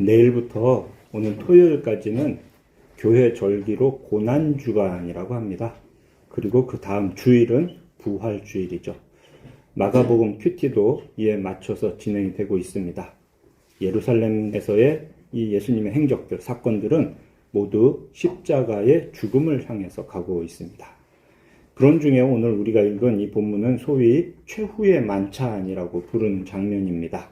내일부터 오늘 토요일까지는 교회 절기로 고난주간이라고 합니다. 그리고 그 다음 주일은 부활주일이죠. 마가복음 큐티도 이에 맞춰서 진행이 되고 있습니다. 예루살렘에서의 이 예수님의 행적들, 사건들은 모두 십자가의 죽음을 향해서 가고 있습니다. 그런 중에 오늘 우리가 읽은 이 본문은 소위 최후의 만찬이라고 부르는 장면입니다.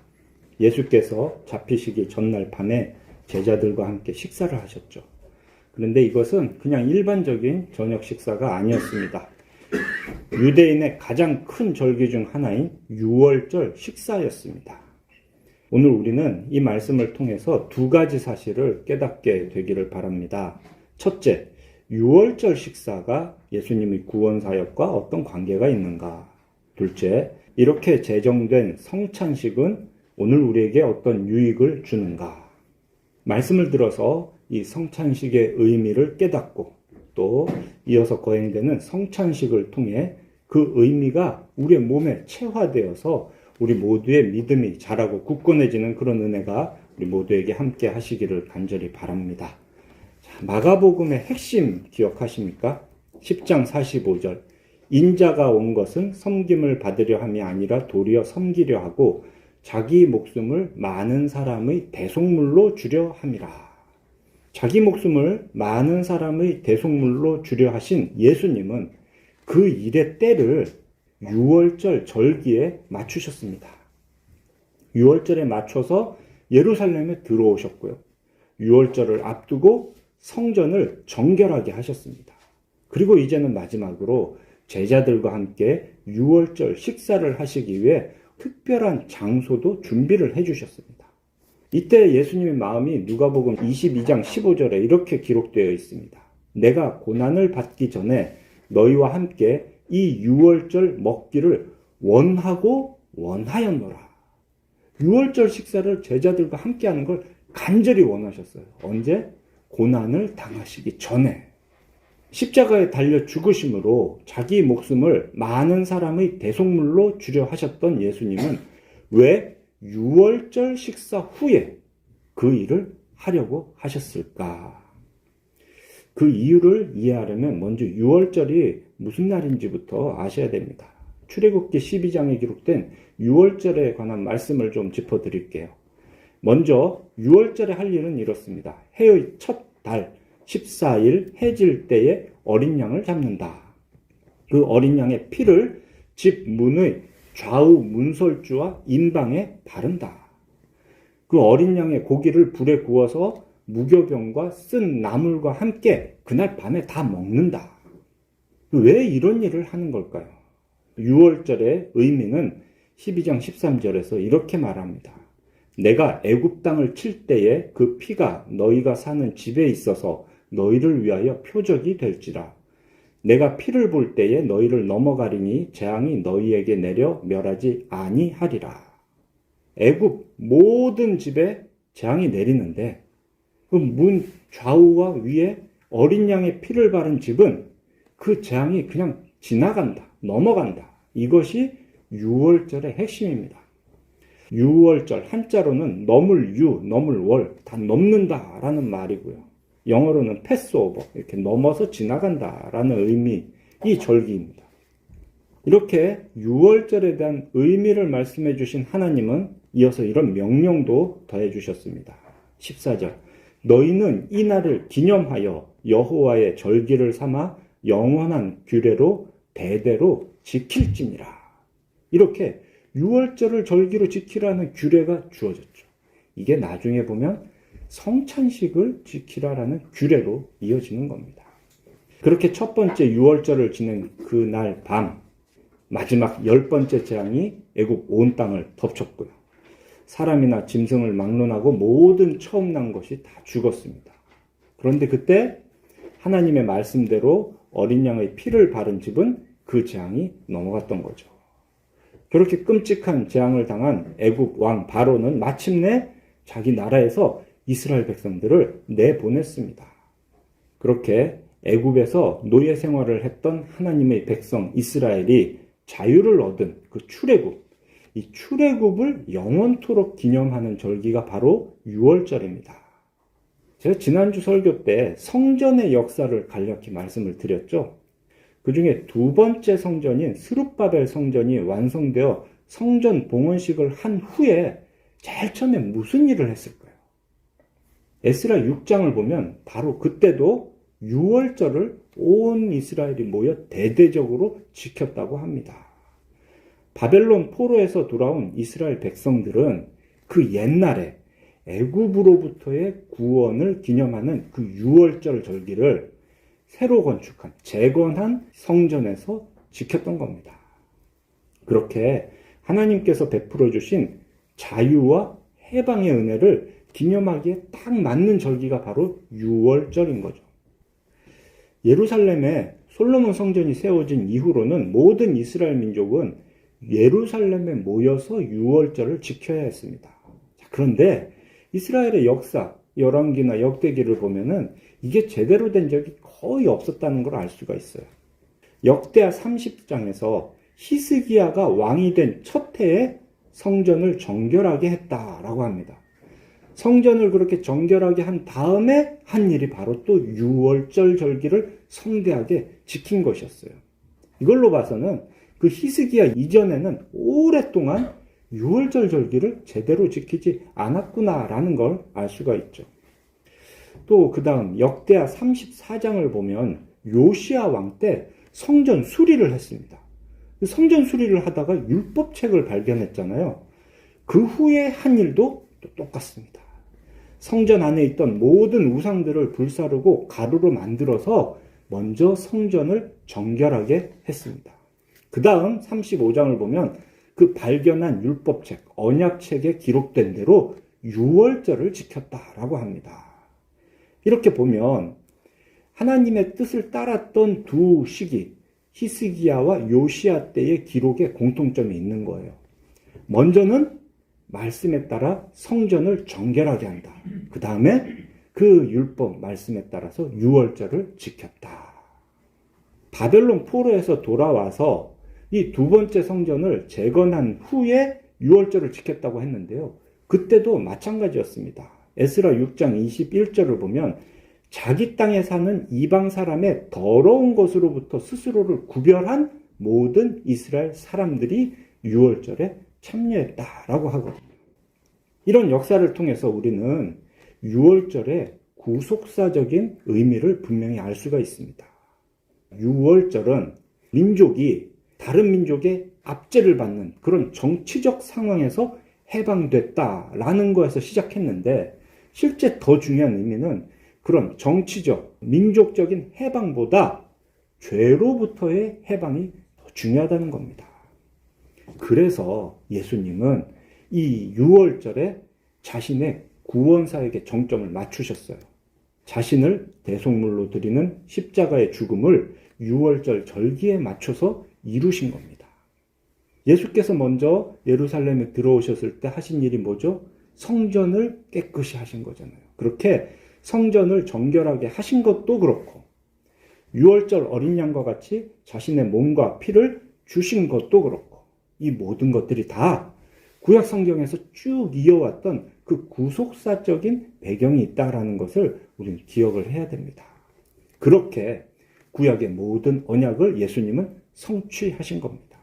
예수께서 잡히시기 전날 밤에 제자들과 함께 식사를 하셨죠. 그런데 이것은 그냥 일반적인 저녁 식사가 아니었습니다. 유대인의 가장 큰 절기 중 하나인 유월절 식사였습니다. 오늘 우리는 이 말씀을 통해서 두 가지 사실을 깨닫게 되기를 바랍니다. 첫째, 유월절 식사가 예수님의 구원 사역과 어떤 관계가 있는가? 둘째, 이렇게 제정된 성찬식은 오늘 우리에게 어떤 유익을 주는가? 말씀을 들어서 이 성찬식의 의미를 깨닫고 또 이어서 거행되는 성찬식을 통해 그 의미가 우리의 몸에 체화되어서 우리 모두의 믿음이 자라고 굳건해지는 그런 은혜가 우리 모두에게 함께 하시기를 간절히 바랍니다. 자, 마가복음의 핵심 기억하십니까? 10장 45절. 인자가 온 것은 섬김을 받으려 함이 아니라 도리어 섬기려 하고 자기 목숨을 많은 사람의 대속물로 주려 함이라. 자기 목숨을 많은 사람의 대속물로 주려 하신 예수님은 그 일의 때를 유월절 절기에 맞추셨습니다. 유월절에 맞춰서 예루살렘에 들어오셨고요. 유월절을 앞두고 성전을 정결하게 하셨습니다. 그리고 이제는 마지막으로 제자들과 함께 유월절 식사를 하시기 위해 특별한 장소도 준비를 해주셨습니다. 이때 예수님의 마음이 누가복음 22장 15절에 이렇게 기록되어 있습니다. 내가 고난을 받기 전에 너희와 함께 이 유월절 먹기를 원하고 원하였노라. 유월절 식사를 제자들과 함께 하는 걸 간절히 원하셨어요. 언제? 고난을 당하시기 전에. 십자가에 달려 죽으심으로 자기 목숨을 많은 사람의 대속물로 주려 하셨던 예수님은 왜 유월절 식사 후에 그 일을 하려고 하셨을까? 그 이유를 이해하려면 먼저 유월절이 무슨 날인지부터 아셔야 됩니다. 출애굽기 12장에 기록된 유월절에 관한 말씀을 좀 짚어드릴게요. 먼저 유월절에 할 일은 이렇습니다. 해의 첫 달 14일 해질 때에 어린 양을 잡는다. 그 어린 양의 피를 집 문의 좌우 문설주와 임방에 바른다. 그 어린 양의 고기를 불에 구워서 무교병과 쓴 나물과 함께 그날 밤에 다 먹는다. 왜 이런 일을 하는 걸까요? 유월절의 의미는 12장 13절에서 이렇게 말합니다. 내가 애굽 땅을 칠 때에 그 피가 너희가 사는 집에 있어서 너희를 위하여 표적이 될지라. 내가 피를 볼 때에 너희를 넘어가리니 재앙이 너희에게 내려 멸하지 아니하리라. 애굽 모든 집에 재앙이 내리는데 그 문 좌우와 위에 어린 양의 피를 바른 집은 그 재앙이 그냥 지나간다, 넘어간다. 이것이 유월절의 핵심입니다. 유월절 한자로는 넘을 유, 넘을 월, 다 넘는다라는 말이고요. 영어로는 패스오버, 이렇게 넘어서 지나간다라는 의미, 이 절기입니다. 이렇게 유월절에 대한 의미를 말씀해 주신 하나님은 이어서 이런 명령도 더해 주셨습니다. 14절. 너희는 이 날을 기념하여 여호와의 절기를 삼아 영원한 규례로 대대로 지킬지니라. 이렇게 유월절을 절기로 지키라는 규례가 주어졌죠. 이게 나중에 보면 성찬식을 지키라라는 규례로 이어지는 겁니다. 그렇게 첫 번째 유월절을 지낸 그날 밤 마지막 10번째 재앙이 애굽 온 땅을 덮쳤고요. 사람이나 짐승을 막론하고 모든 처음 난 것이 다 죽었습니다. 그런데 그때 하나님의 말씀대로 어린 양의 피를 바른 집은 그 재앙이 넘어갔던 거죠. 그렇게 끔찍한 재앙을 당한 애굽 왕 바로는 마침내 자기 나라에서 이스라엘 백성들을 내보냈습니다. 그렇게 애굽에서 노예 생활을 했던 하나님의 백성 이스라엘이 자유를 얻은 그 출애굽, 이 출애굽을 영원토록 기념하는 절기가 바로 유월절입니다. 제가 지난주 설교 때 성전의 역사를 간략히 말씀을 드렸죠. 그 중에 두 번째 성전인 스룹바벨 성전이 완성되어 성전 봉헌식을 한 후에 제일 처음에 무슨 일을 했을까요? 에스라 6장을 보면 바로 그때도 유월절을 온 이스라엘이 모여 대대적으로 지켰다고 합니다. 바벨론 포로에서 돌아온 이스라엘 백성들은 그 옛날에 애굽으로부터의 구원을 기념하는 그 유월절 절기를 새로 건축한 재건한 성전에서 지켰던 겁니다. 그렇게 하나님께서 베풀어 주신 자유와 해방의 은혜를 기념하기에 딱 맞는 절기가 바로 유월절인 거죠. 예루살렘에 솔로몬 성전이 세워진 이후로는 모든 이스라엘 민족은 예루살렘에 모여서 유월절을 지켜야 했습니다. 그런데 이스라엘의 역사, 열왕기나 역대기를 보면은 이게 제대로 된 적이 거의 없었다는 걸 알 수가 있어요. 역대하 30장에서 히스기야가 왕이 된 첫 해에 성전을 정결하게 했다라고 합니다. 성전을 그렇게 정결하게 한 다음에 한 일이 바로 또 유월절 절기를 성대하게 지킨 것이었어요. 이걸로 봐서는 그 히스기야 이전에는 오랫동안 유월절 절기를 제대로 지키지 않았구나라는 걸 알 수가 있죠. 또 그 다음 역대하 34장을 보면 요시야 왕 때 성전 수리를 했습니다. 성전 수리를 하다가 율법책을 발견했잖아요. 그 후에 한 일도 또 똑같습니다. 성전 안에 있던 모든 우상들을 불사르고 가루로 만들어서 먼저 성전을 정결하게 했습니다. 그 다음 35장을 보면 그 발견한 율법책, 언약책에 기록된 대로 유월절을 지켰다라고 합니다. 이렇게 보면 하나님의 뜻을 따랐던 두 시기, 히스기야와 요시야 때의 기록에 공통점이 있는 거예요. 먼저는 말씀에 따라 성전을 정결하게 한다. 그 다음에 그 율법 말씀에 따라서 유월절을 지켰다. 바벨론 포로에서 돌아와서 이 두 번째 성전을 재건한 후에 유월절을 지켰다고 했는데요. 그때도 마찬가지였습니다. 에스라 6장 21절을 보면 자기 땅에 사는 이방 사람의 더러운 것으로부터 스스로를 구별한 모든 이스라엘 사람들이 유월절에 참여했다라고 하거든요. 이런 역사를 통해서 우리는 유월절의 구속사적인 의미를 분명히 알 수가 있습니다. 유월절은 민족이 다른 민족의 압제를 받는 그런 정치적 상황에서 해방됐다라는 거에서 시작했는데 실제 더 중요한 의미는 그런 정치적, 민족적인 해방보다 죄로부터의 해방이 더 중요하다는 겁니다. 그래서 예수님은 이 유월절에 자신의 구원사역의 정점을 맞추셨어요. 자신을 대속물로 드리는 십자가의 죽음을 유월절 절기에 맞춰서 이루신 겁니다. 예수께서 먼저 예루살렘에 들어오셨을 때 하신 일이 뭐죠? 성전을 깨끗이 하신 거잖아요. 그렇게 성전을 정결하게 하신 것도 그렇고 유월절 어린 양과 같이 자신의 몸과 피를 주신 것도 그렇고 이 모든 것들이 다 구약 성경에서 쭉 이어왔던 그 구속사적인 배경이 있다라는 것을 우리는 기억을 해야 됩니다. 그렇게 구약의 모든 언약을 예수님은 성취하신 겁니다.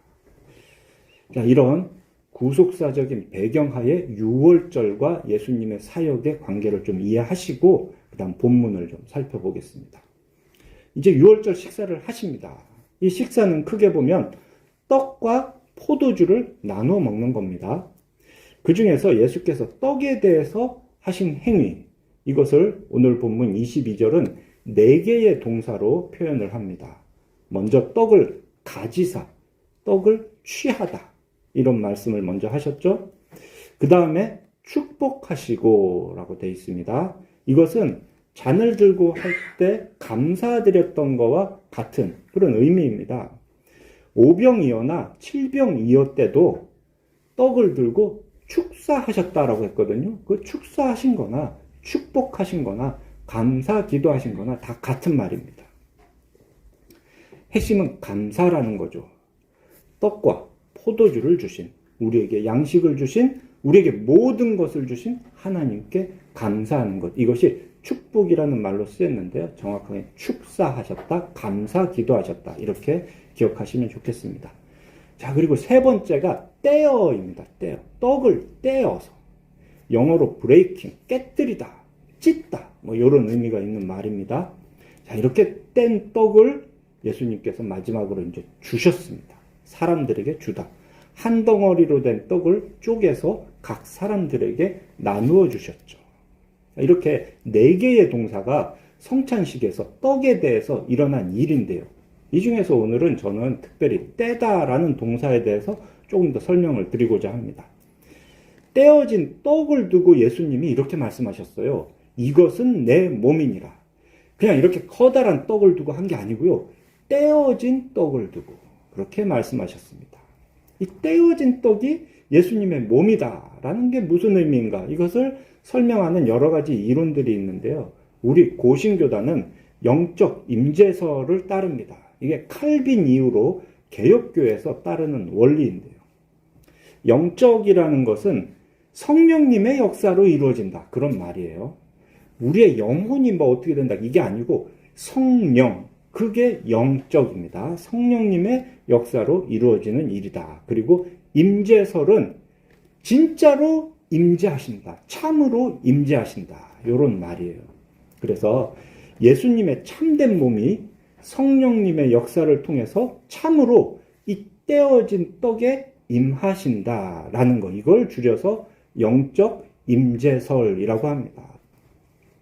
자, 이런 구속사적인 배경하에 유월절과 예수님의 사역의 관계를 좀 이해하시고 그 다음 본문을 좀 살펴보겠습니다. 이제 유월절 식사를 하십니다. 이 식사는 크게 보면 떡과 포도주를 나눠 먹는 겁니다. 그 중에서 예수께서 떡에 대해서 하신 행위, 이것을 오늘 본문 22절은 4개의 동사로 표현을 합니다. 먼저 떡을 가지사, 떡을 취하다, 이런 말씀을 먼저 하셨죠. 그 다음에 축복하시고 라고 되어 있습니다. 이것은 잔을 들고 할 때 감사드렸던 거와 같은 그런 의미입니다. 오병이어나 칠병이어 때도 떡을 들고 축사하셨다라고 했거든요. 그 축사하신 거나 축복하신 거나 감사 기도하신 거나 다 같은 말입니다. 핵심은 감사라는 거죠. 떡과 포도주를 주신 우리에게 양식을 주신, 우리에게 모든 것을 주신 하나님께 감사하는 것. 이것이 축복이라는 말로 쓰였는데요. 정확하게 축사하셨다, 감사 기도하셨다. 이렇게 기억하시면 좋겠습니다. 자, 그리고 세 번째가 떼어입니다. 떼어. 떡을 떼어서. 영어로 breaking, 깨뜨리다, 찢다. 이런 의미가 있는 말입니다. 자, 이렇게 뗀 떡을 예수님께서 마지막으로 이제 주셨습니다. 사람들에게 주다. 한 덩어리로 된 떡을 쪼개서 각 사람들에게 나누어 주셨죠. 이렇게 네 개의 동사가 성찬식에서 떡에 대해서 일어난 일인데요. 이 중에서 오늘은 저는 특별히 떼다라는 동사에 대해서 조금 더 설명을 드리고자 합니다. 떼어진 떡을 두고 예수님이 이렇게 말씀하셨어요. 이것은 내 몸이니라. 그냥 이렇게 커다란 떡을 두고 한 게 아니고요. 떼어진 떡을 두고 그렇게 말씀하셨습니다. 이 떼어진 떡이 예수님의 몸이다라는 게 무슨 의미인가? 이것을 설명하는 여러 가지 이론들이 있는데요. 우리 고신교단은 영적 임재설을 따릅니다. 이게 칼빈 이후로 개혁교에서 따르는 원리인데요. 영적이라는 것은 성령님의 역사로 이루어진다. 그런 말이에요. 우리의 영혼이 어떻게 된다. 이게 아니고 성령. 그게 영적입니다. 성령님의 역사로 이루어지는 일이다. 그리고 임재설은 진짜로 임재하신다. 참으로 임재하신다. 이런 말이에요. 그래서 예수님의 참된 몸이 성령님의 역사를 통해서 참으로 이 떼어진 떡에 임하신다라는 거. 이걸 줄여서 영적 임재설이라고 합니다.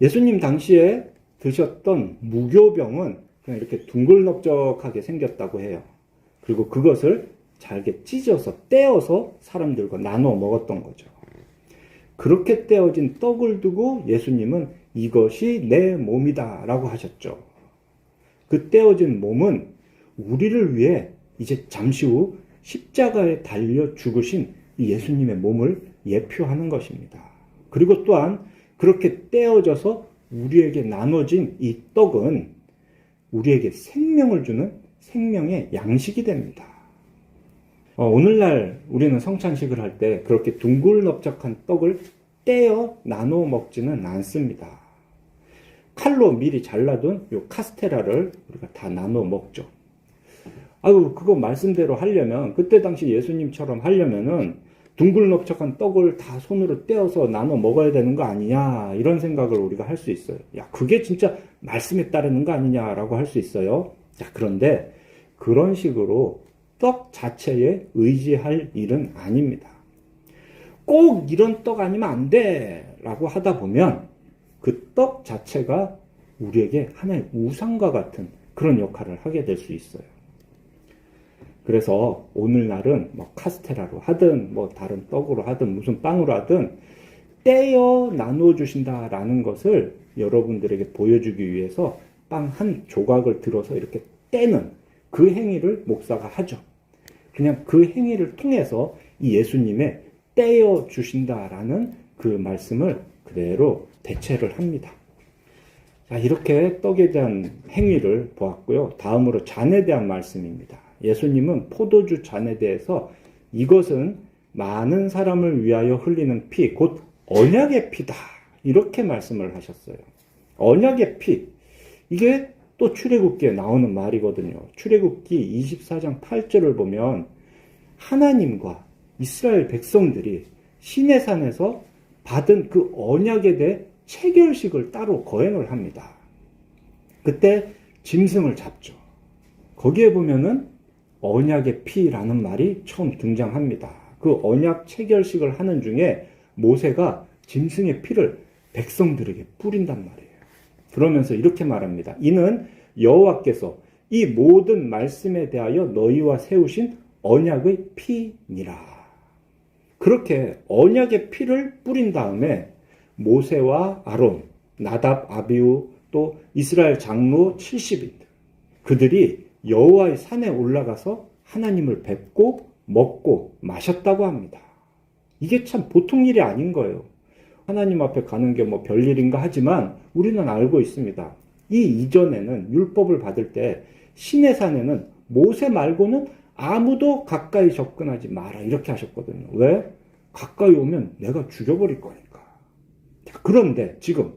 예수님 당시에 드셨던 무교병은 그냥 이렇게 둥글넓적하게 생겼다고 해요. 그리고 그것을 잘게 찢어서 떼어서 사람들과 나눠 먹었던 거죠. 그렇게 떼어진 떡을 두고 예수님은 이것이 내 몸이다 라고 하셨죠. 그 떼어진 몸은 우리를 위해 이제 잠시 후 십자가에 달려 죽으신 이 예수님의 몸을 예표하는 것입니다. 그리고 또한 그렇게 떼어져서 우리에게 나눠진 이 떡은 우리에게 생명을 주는 생명의 양식이 됩니다. 오늘날 우리는 성찬식을 할 때 그렇게 둥글넓적한 떡을 떼어 나눠 먹지는 않습니다. 칼로 미리 잘라둔 요 카스테라를 우리가 다 나눠 먹죠. 그거 말씀대로 하려면, 그때 당시 예수님처럼 하려면은 둥글넓적한 떡을 다 손으로 떼어서 나눠 먹어야 되는 거 아니냐, 이런 생각을 우리가 할 수 있어요. 야, 그게 진짜 말씀에 따르는 거 아니냐라고 할 수 있어요. 자, 그런데 그런 식으로 떡 자체에 의지할 일은 아닙니다. 꼭 이런 떡 아니면 안 돼! 라고 하다 보면 그 떡 자체가 우리에게 하나의 우상과 같은 그런 역할을 하게 될 수 있어요. 그래서 오늘날은 카스테라로 하든 다른 떡으로 하든 무슨 빵으로 하든 떼어 나누어 주신다라는 것을 여러분들에게 보여주기 위해서 빵 한 조각을 들어서 이렇게 떼는 그 행위를 목사가 하죠. 그냥 그 행위를 통해서 이 예수님의 떼어 주신다라는 그 말씀을 그대로 대체를 합니다. 자, 이렇게 떡에 대한 행위를 보았고요. 다음으로 잔에 대한 말씀입니다. 예수님은 포도주 잔에 대해서 이것은 많은 사람을 위하여 흘리는 피, 곧 언약의 피다. 이렇게 말씀을 하셨어요. 언약의 피. 이게 또 출애굽기에 나오는 말이거든요. 출애굽기 24장 8절을 보면 하나님과 이스라엘 백성들이 시내산에서 받은 그 언약에 대해 체결식을 따로 거행을 합니다. 그때 짐승을 잡죠. 거기에 보면은 언약의 피라는 말이 처음 등장합니다. 그 언약 체결식을 하는 중에 모세가 짐승의 피를 백성들에게 뿌린단 말이에요. 그러면서 이렇게 말합니다. 이는 여호와께서 이 모든 말씀에 대하여 너희와 세우신 언약의 피니라. 그렇게 언약의 피를 뿌린 다음에 모세와 아론, 나답, 아비후, 또 이스라엘 장로 70인들, 그들이 여호와의 산에 올라가서 하나님을 뵙고 먹고 마셨다고 합니다. 이게 참 보통 일이 아닌 거예요. 하나님 앞에 가는 게 별일인가 하지만 우리는 알고 있습니다. 이 이전에는 율법을 받을 때 시내산에는 모세 말고는 아무도 가까이 접근하지 마라. 이렇게 하셨거든요. 왜? 가까이 오면 내가 죽여버릴 거니까. 자, 그런데 지금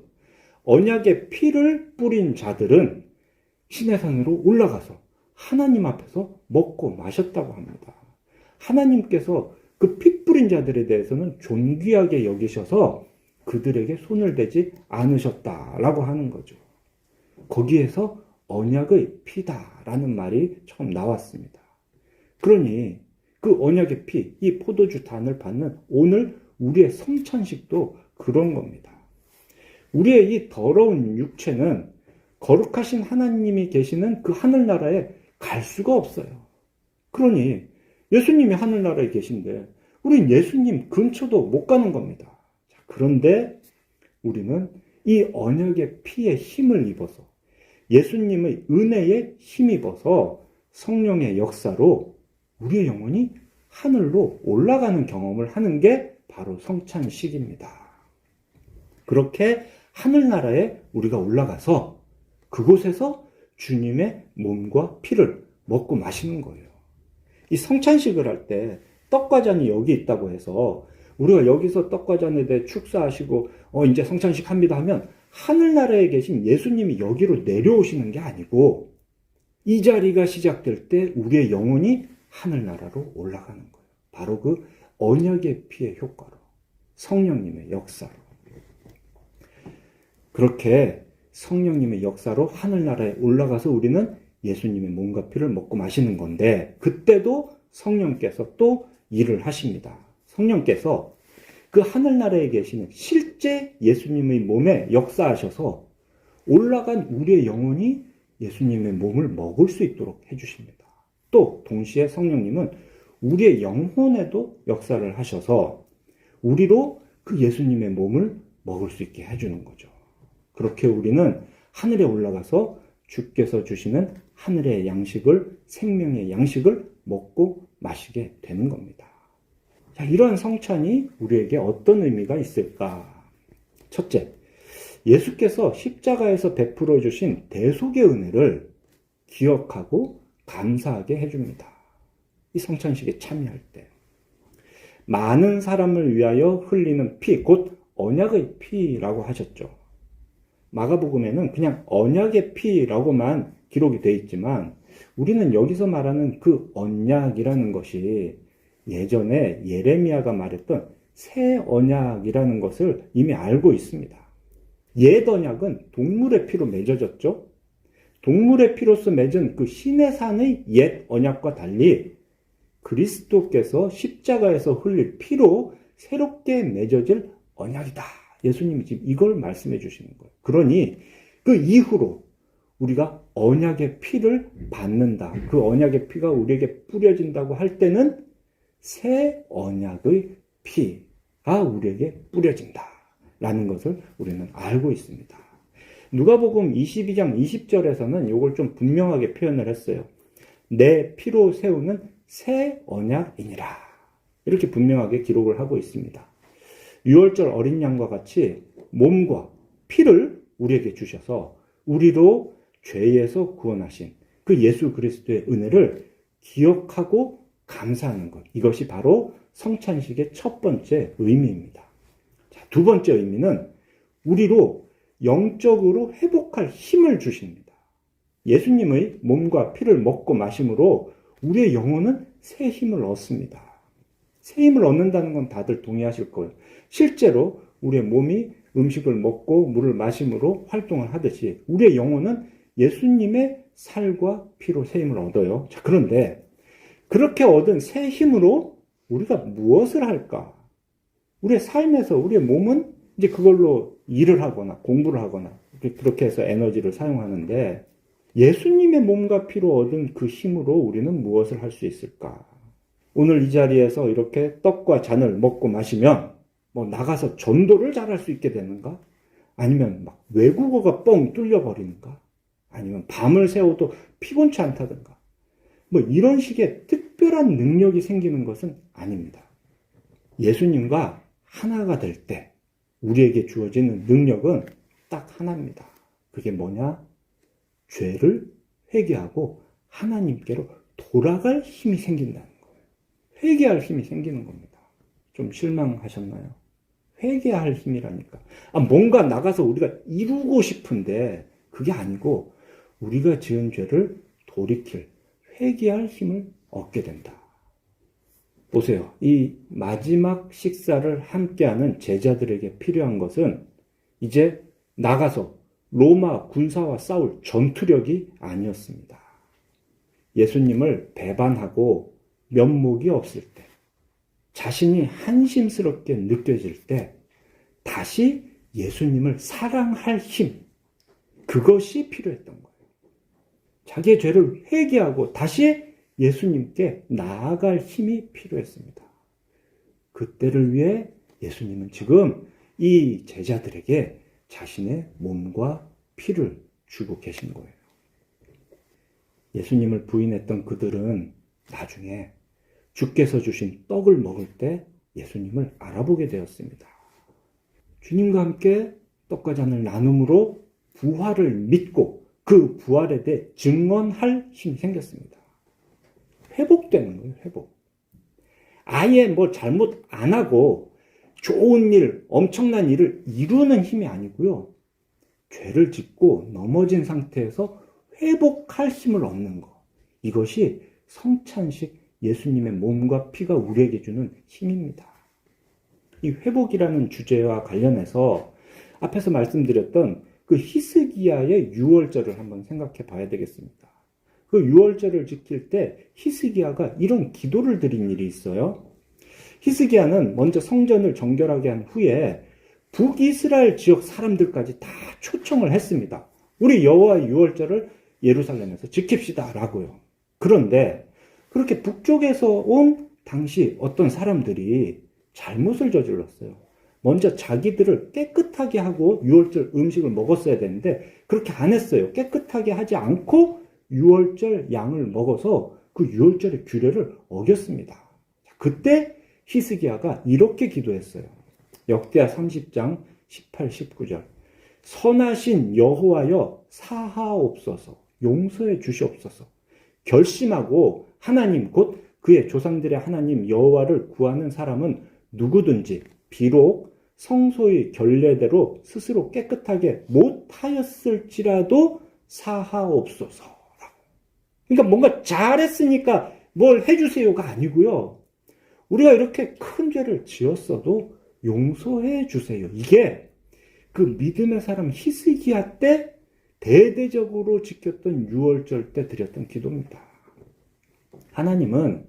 언약의 피를 뿌린 자들은 시내산으로 올라가서 하나님 앞에서 먹고 마셨다고 합니다. 하나님께서 그 피 뿌린 자들에 대해서는 존귀하게 여기셔서 그들에게 손을 대지 않으셨다라고 하는 거죠. 거기에서 언약의 피다라는 말이 처음 나왔습니다. 그러니 그 언약의 피, 이 포도주 단을 받는 오늘 우리의 성찬식도 그런 겁니다. 우리의 이 더러운 육체는 거룩하신 하나님이 계시는 그 하늘나라에 갈 수가 없어요. 그러니 예수님이 하늘나라에 계신데 우린 예수님 근처도 못 가는 겁니다. 자, 그런데 우리는 이 언약의 피에 힘을 입어서 예수님의 은혜에 힘입어서 성령의 역사로 우리의 영혼이 하늘로 올라가는 경험을 하는 게 바로 성찬식입니다. 그렇게 하늘나라에 우리가 올라가서 그곳에서 주님의 몸과 피를 먹고 마시는 거예요. 이 성찬식을 할 때 떡과 잔이 여기 있다고 해서 우리가 여기서 떡과 잔에 대해 축사하시고 이제 성찬식 합니다 하면 하늘나라에 계신 예수님이 여기로 내려오시는 게 아니고 이 자리가 시작될 때 우리의 영혼이 하늘나라로 올라가는 거예요. 바로 그 언약의 피의 효과로, 성령님의 역사로. 그렇게 성령님의 역사로 하늘나라에 올라가서 우리는 예수님의 몸과 피를 먹고 마시는 건데 그때도 성령께서 또 일을 하십니다. 성령께서 그 하늘나라에 계시는 실제 예수님의 몸에 역사하셔서 올라간 우리의 영혼이 예수님의 몸을 먹을 수 있도록 해주십니다. 또 동시에 성령님은 우리의 영혼에도 역사를 하셔서 우리로 그 예수님의 몸을 먹을 수 있게 해주는 거죠. 그렇게 우리는 하늘에 올라가서 주께서 주시는 하늘의 양식을, 생명의 양식을 먹고 마시게 되는 겁니다. 자, 이런 성찬이 우리에게 어떤 의미가 있을까? 첫째, 예수께서 십자가에서 베풀어 주신 대속의 은혜를 기억하고 감사하게 해줍니다. 이 성찬식에 참여할 때. 많은 사람을 위하여 흘리는 피, 곧 언약의 피라고 하셨죠. 마가복음에는 그냥 언약의 피라고만 기록이 되어 있지만 우리는 여기서 말하는 그 언약이라는 것이 예전에 예레미야가 말했던 새 언약이라는 것을 이미 알고 있습니다. 옛 언약은 동물의 피로 맺어졌죠. 동물의 피로서 맺은 그 시내산의 옛 언약과 달리 그리스도께서 십자가에서 흘릴 피로 새롭게 맺어질 언약이다. 예수님이 지금 이걸 말씀해 주시는 거예요. 그러니 그 이후로 우리가 언약의 피를 받는다. 그 언약의 피가 우리에게 뿌려진다고 할 때는 새 언약의 피가 우리에게 뿌려진다. 라는 것을 우리는 알고 있습니다. 누가복음 22장 20절에서는 이걸 좀 분명하게 표현을 했어요. 내 피로 세우는 새 언약이니라. 이렇게 분명하게 기록을 하고 있습니다. 유월절 어린 양과 같이 몸과 피를 우리에게 주셔서 우리로 죄에서 구원하신 그 예수 그리스도의 은혜를 기억하고 감사하는 것. 이것이 바로 성찬식의 첫 번째 의미입니다. 자, 두 번째 의미는 우리로 영적으로 회복할 힘을 주십니다. 예수님의 몸과 피를 먹고 마심으로 우리의 영혼은 새 힘을 얻습니다. 새 힘을 얻는다는 건 다들 동의하실 거예요. 실제로 우리의 몸이 음식을 먹고 물을 마심으로 활동을 하듯이 우리의 영혼은 예수님의 살과 피로 새 힘을 얻어요. 자, 그런데 그렇게 얻은 새 힘으로 우리가 무엇을 할까? 우리의 삶에서 우리의 몸은 이제 그걸로 일을 하거나 공부를 하거나 그렇게 해서 에너지를 사용하는데 예수님의 몸과 피로 얻은 그 힘으로 우리는 무엇을 할 수 있을까? 오늘 이 자리에서 이렇게 떡과 잔을 먹고 마시면 나가서 전도를 잘할 수 있게 되는가? 아니면 막 외국어가 뻥 뚫려버리는가? 아니면 밤을 새워도 피곤치 않다든가? 이런 식의 특별한 능력이 생기는 것은 아닙니다. 예수님과 하나가 될 때 우리에게 주어지는 능력은 딱 하나입니다. 그게 뭐냐? 죄를 회개하고 하나님께로 돌아갈 힘이 생긴다는 거예요. 회개할 힘이 생기는 겁니다. 좀 실망하셨나요? 회개할 힘이라니까. 뭔가 나가서 우리가 이루고 싶은데 그게 아니고 우리가 지은 죄를 돌이킬, 회개할 힘을 얻게 된다. 보세요. 이 마지막 식사를 함께하는 제자들에게 필요한 것은 이제 나가서 로마 군사와 싸울 전투력이 아니었습니다. 예수님을 배반하고 면목이 없을 때, 자신이 한심스럽게 느껴질 때 다시 예수님을 사랑할 힘, 그것이 필요했던 거예요. 자기의 죄를 회개하고 다시 예수님께 나아갈 힘이 필요했습니다. 그때를 위해 예수님은 지금 이 제자들에게 자신의 몸과 피를 주고 계신 거예요. 예수님을 부인했던 그들은 나중에 주께서 주신 떡을 먹을 때 예수님을 알아보게 되었습니다. 주님과 함께 떡과 잔을 나눔으로 부활을 믿고 그 부활에 대해 증언할 힘이 생겼습니다. 회복되는 거예요, 회복. 아예 잘못 안 하고 좋은 일, 엄청난 일을 이루는 힘이 아니고요. 죄를 짓고 넘어진 상태에서 회복할 힘을 얻는 거. 이것이 성찬식 예수님의 몸과 피가 우리에게 주는 힘입니다. 이 회복이라는 주제와 관련해서 앞에서 말씀드렸던 그 히스기야의 유월절을 한번 생각해 봐야 되겠습니다. 그 유월절을 지킬 때 히스기야가 이런 기도를 드린 일이 있어요. 히스기야는 먼저 성전을 정결하게 한 후에 북이스라엘 지역 사람들까지 다 초청을 했습니다. 우리 여호와의 유월절을 예루살렘에서 지킵시다 라고요. 그런데 그렇게 북쪽에서 온 당시 어떤 사람들이 잘못을 저질렀어요. 먼저 자기들을 깨끗하게 하고 유월절 음식을 먹었어야 되는데 그렇게 안 했어요. 깨끗하게 하지 않고 유월절 양을 먹어서 그 유월절의 규례를 어겼습니다. 그때 히스기야가 이렇게 기도했어요. 역대하 30장 18, 19절. 선하신 여호와여 사하옵소서, 용서해 주시옵소서. 결심하고 하나님 곧 그의 조상들의 하나님 여호와를 구하는 사람은 누구든지 비록 성소의 결례대로 스스로 깨끗하게 못하였을지라도 사하옵소서라고. 그러니까 뭔가 잘했으니까 뭘 해주세요가 아니고요. 우리가 이렇게 큰 죄를 지었어도 용서해 주세요. 이게 그 믿음의 사람 히스기야 때 대대적으로 지켰던 유월절 때 드렸던 기도입니다. 하나님은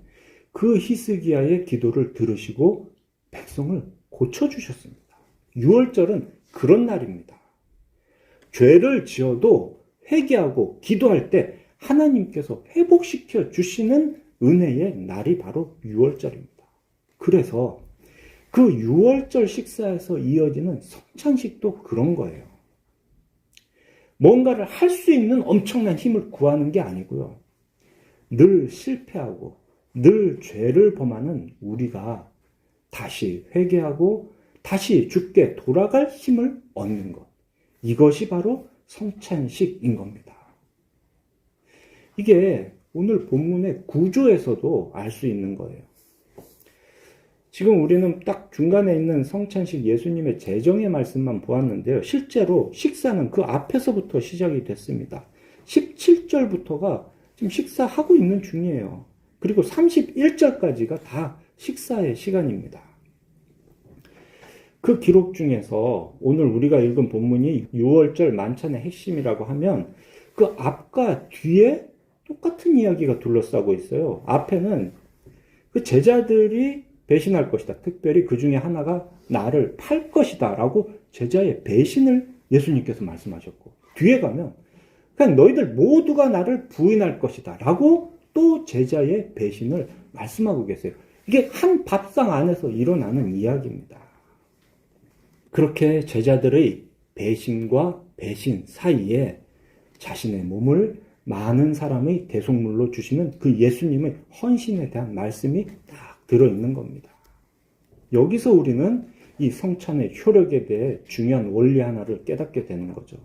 그 히스기야의 기도를 들으시고 백성을 고쳐주셨습니다. 유월절은 그런 날입니다. 죄를 지어도 회개하고 기도할 때 하나님께서 회복시켜 주시는 은혜의 날이 바로 유월절입니다. 그래서 그 유월절 식사에서 이어지는 성찬식도 그런 거예요. 뭔가를 할 수 있는 엄청난 힘을 구하는 게 아니고요. 늘 실패하고 늘 죄를 범하는 우리가 다시 회개하고 다시 주께 돌아갈 힘을 얻는 것. 이것이 바로 성찬식인 겁니다. 이게 오늘 본문의 구조에서도 알 수 있는 거예요. 지금 우리는 딱 중간에 있는 성찬식 예수님의 제정의 말씀만 보았는데요. 실제로 식사는 그 앞에서부터 시작이 됐습니다. 17절부터가 지금 식사하고 있는 중이에요. 그리고 31절까지가 다 식사의 시간입니다. 그 기록 중에서 오늘 우리가 읽은 본문이 유월절 만찬의 핵심이라고 하면 그 앞과 뒤에 똑같은 이야기가 둘러싸고 있어요. 앞에는 그 제자들이 배신할 것이다. 특별히 그 중에 하나가 나를 팔 것이다 라고 제자의 배신을 예수님께서 말씀하셨고, 뒤에 가면 그냥 너희들 모두가 나를 부인할 것이다 라고 또 제자의 배신을 말씀하고 계세요. 이게 한 밥상 안에서 일어나는 이야기입니다. 그렇게 제자들의 배신과 배신 사이에 자신의 몸을 많은 사람의 대속물로 주시는 그 예수님의 헌신에 대한 말씀이 딱 들어있는 겁니다. 여기서 우리는 이 성찬의 효력에 대해 중요한 원리 하나를 깨닫게 되는 거죠.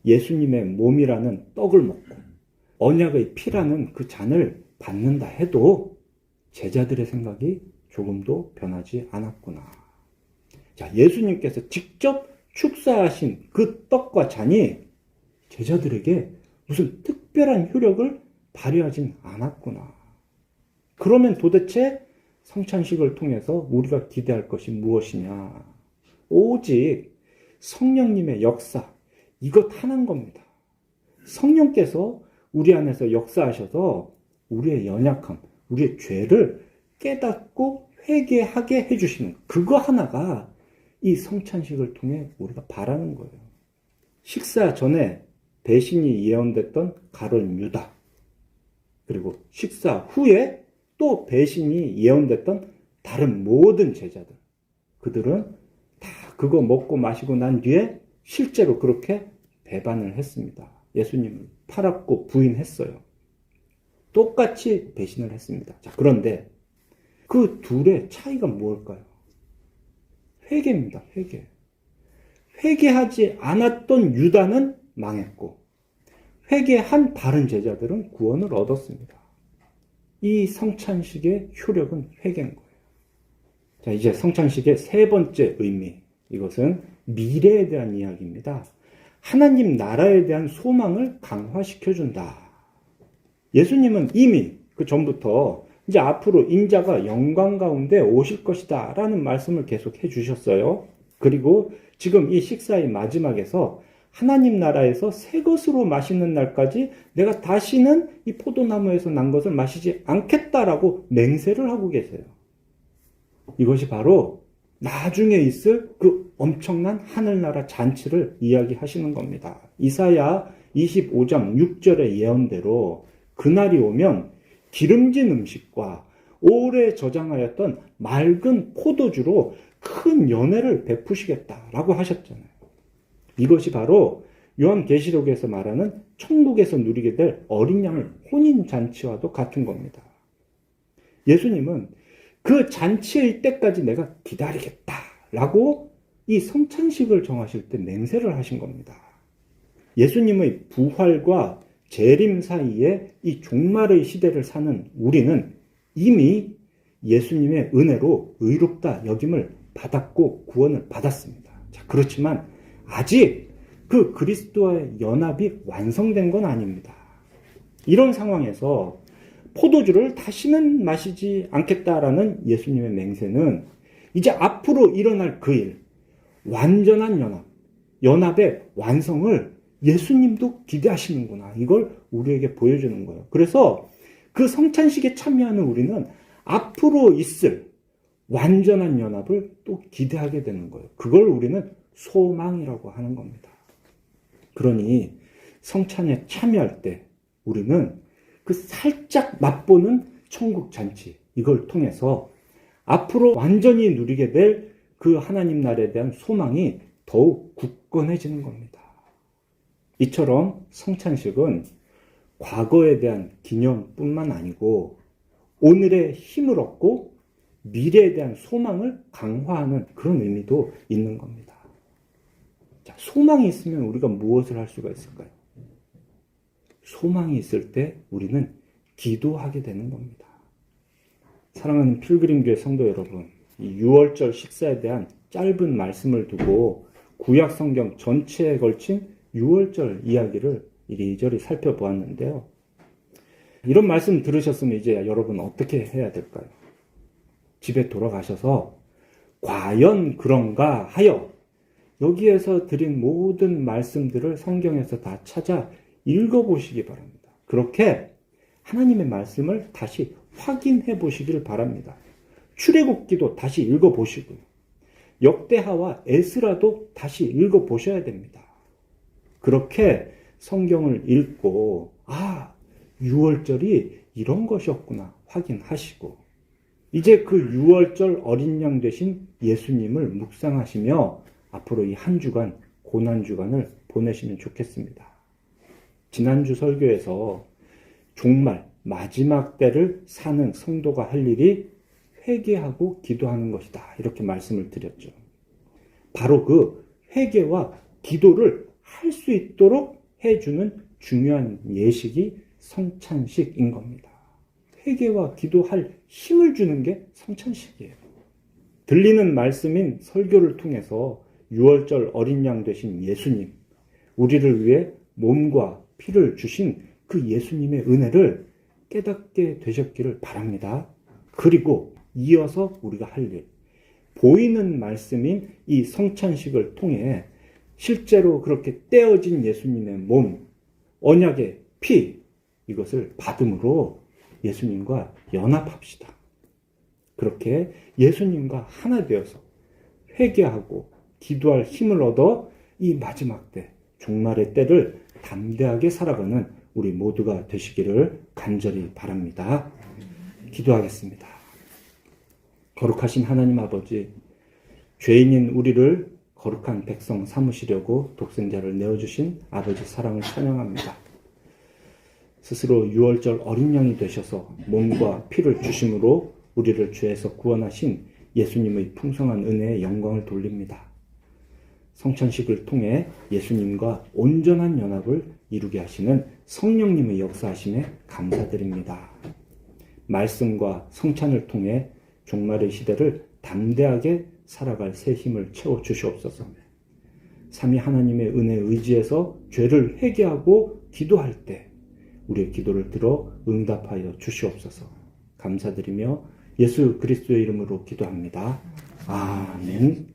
예수님의 몸이라는 떡을 먹고 언약의 피라는 그 잔을 받는다 해도 제자들의 생각이 조금도 변하지 않았구나. 자, 예수님께서 직접 축사하신 그 떡과 잔이 제자들에게 무슨 특별한 효력을 발휘하진 않았구나. 그러면 도대체 성찬식을 통해서 우리가 기대할 것이 무엇이냐? 오직 성령님의 역사, 이것 하나인 겁니다. 성령께서 우리 안에서 역사하셔서 우리의 연약함, 우리의 죄를 깨닫고 회개하게 해주시는 그거 하나가 이 성찬식을 통해 우리가 바라는 거예요. 식사 전에 배신이 예언됐던 가룟 유다, 그리고 식사 후에 또 배신이 예언됐던 다른 모든 제자들, 그들은 다 그거 먹고 마시고 난 뒤에 실제로 그렇게 배반을 했습니다. 예수님을 팔았고 부인했어요. 똑같이 배신을 했습니다. 자, 그런데 그 둘의 차이가 무엇일까요? 회개입니다. 회개. 회개하지 않았던 유다는 망했고 회개한 다른 제자들은 구원을 얻었습니다. 이 성찬식의 효력은 회개인 거예요. 자, 이제 성찬식의 세 번째 의미, 이것은 미래에 대한 이야기입니다. 하나님 나라에 대한 소망을 강화시켜준다. 예수님은 이미 그 전부터 이제 앞으로 인자가 영광 가운데 오실 것이다 라는 말씀을 계속 해주셨어요. 그리고 지금 이 식사의 마지막에서 하나님 나라에서 새 것으로 마시는 날까지 내가 다시는 이 포도나무에서 난 것을 마시지 않겠다라고 맹세를 하고 계세요. 이것이 바로 나중에 있을 그 엄청난 하늘나라 잔치를 이야기하시는 겁니다. 이사야 25장 6절의 예언대로 그날이 오면 기름진 음식과 오래 저장하였던 맑은 포도주로 큰 연회를 베푸시겠다라고 하셨잖아요. 이것이 바로 요한계시록에서 말하는 천국에서 누리게 될 어린 양의 혼인잔치와도 같은 겁니다. 예수님은 그 잔치의 때까지 내가 기다리겠다라고 이 성찬식을 정하실 때 맹세를 하신 겁니다. 예수님의 부활과 재림 사이에 이 종말의 시대를 사는 우리는 이미 예수님의 은혜로 의롭다 여김을 받았고 구원을 받았습니다. 자, 그렇지만 아직 그 그리스도와의 연합이 완성된 건 아닙니다. 이런 상황에서 포도주를 다시는 마시지 않겠다라는 예수님의 맹세는 이제 앞으로 일어날 그 일, 완전한 연합의 완성을 예수님도 기대하시는구나. 이걸 우리에게 보여주는 거예요. 그래서 그 성찬식에 참여하는 우리는 앞으로 있을 완전한 연합을 또 기대하게 되는 거예요. 그걸 우리는 소망이라고 하는 겁니다. 그러니 성찬에 참여할 때 우리는 그 살짝 맛보는 천국 잔치, 이걸 통해서 앞으로 완전히 누리게 될 그 하나님 나라에 대한 소망이 더욱 굳건해지는 겁니다. 이처럼 성찬식은 과거에 대한 기념뿐만 아니고 오늘의 힘을 얻고 미래에 대한 소망을 강화하는 그런 의미도 있는 겁니다. 자, 소망이 있으면 우리가 무엇을 할 수가 있을까요? 소망이 있을 때 우리는 기도하게 되는 겁니다. 사랑하는 필그림교회 성도 여러분, 이 6월절 식사에 대한 짧은 말씀을 두고 구약 성경 전체에 걸친 6월절 이야기를 이리저리 살펴보았는데요. 이런 말씀 들으셨으면 이제 여러분 어떻게 해야 될까요? 집에 돌아가셔서 과연 그런가 하여 여기에서 드린 모든 말씀들을 성경에서 다 찾아 읽어보시기 바랍니다. 그렇게 하나님의 말씀을 다시 확인해 보시길 바랍니다. 출애굽기도 다시 읽어보시고요. 역대하와 에스라도 다시 읽어보셔야 됩니다. 그렇게 성경을 읽고 6월절이 이런 것이었구나 확인하시고 이제 그 6월절 어린 양 되신 예수님을 묵상하시며 앞으로 이 한 주간 고난주간을 보내시면 좋겠습니다. 지난주 설교에서 종말 마지막 때를 사는 성도가 할 일이 회개하고 기도하는 것이다 이렇게 말씀을 드렸죠. 바로 그 회개와 기도를 할 수 있도록 해주는 중요한 예식이 성찬식인 겁니다. 회개와 기도할 힘을 주는 게 성찬식이에요. 들리는 말씀인 설교를 통해서 6월절 어린 양 되신 예수님, 우리를 위해 몸과 피를 주신 그 예수님의 은혜를 깨닫게 되셨기를 바랍니다. 그리고 이어서 우리가 할 일, 보이는 말씀인 이 성찬식을 통해 실제로 그렇게 떼어진 예수님의 몸, 언약의 피, 이것을 받음으로 예수님과 연합합시다. 그렇게 예수님과 하나 되어서 회개하고 기도할 힘을 얻어 이 마지막 때, 종말의 때를 담대하게 살아가는 우리 모두가 되시기를 간절히 바랍니다. 기도하겠습니다. 거룩하신 하나님 아버지, 죄인인 우리를 거룩한 백성 삼으시려고 독생자를 내어주신 아버지 사랑을 찬양합니다. 스스로 6월절 어린 양이 되셔서 몸과 피를 주심으로 우리를 죄에서 구원하신 예수님의 풍성한 은혜에 영광을 돌립니다. 성찬식을 통해 예수님과 온전한 연합을 이루게 하시는 성령님의 역사하심에 감사드립니다. 말씀과 성찬을 통해 종말의 시대를 담대하게 살아갈 새 힘을 채워 주시옵소서. 삼위 하나님의 은혜에 의지해서 죄를 회개하고 기도할 때 우리의 기도를 들어 응답하여 주시옵소서. 감사드리며 예수 그리스도의 이름으로 기도합니다. 아멘.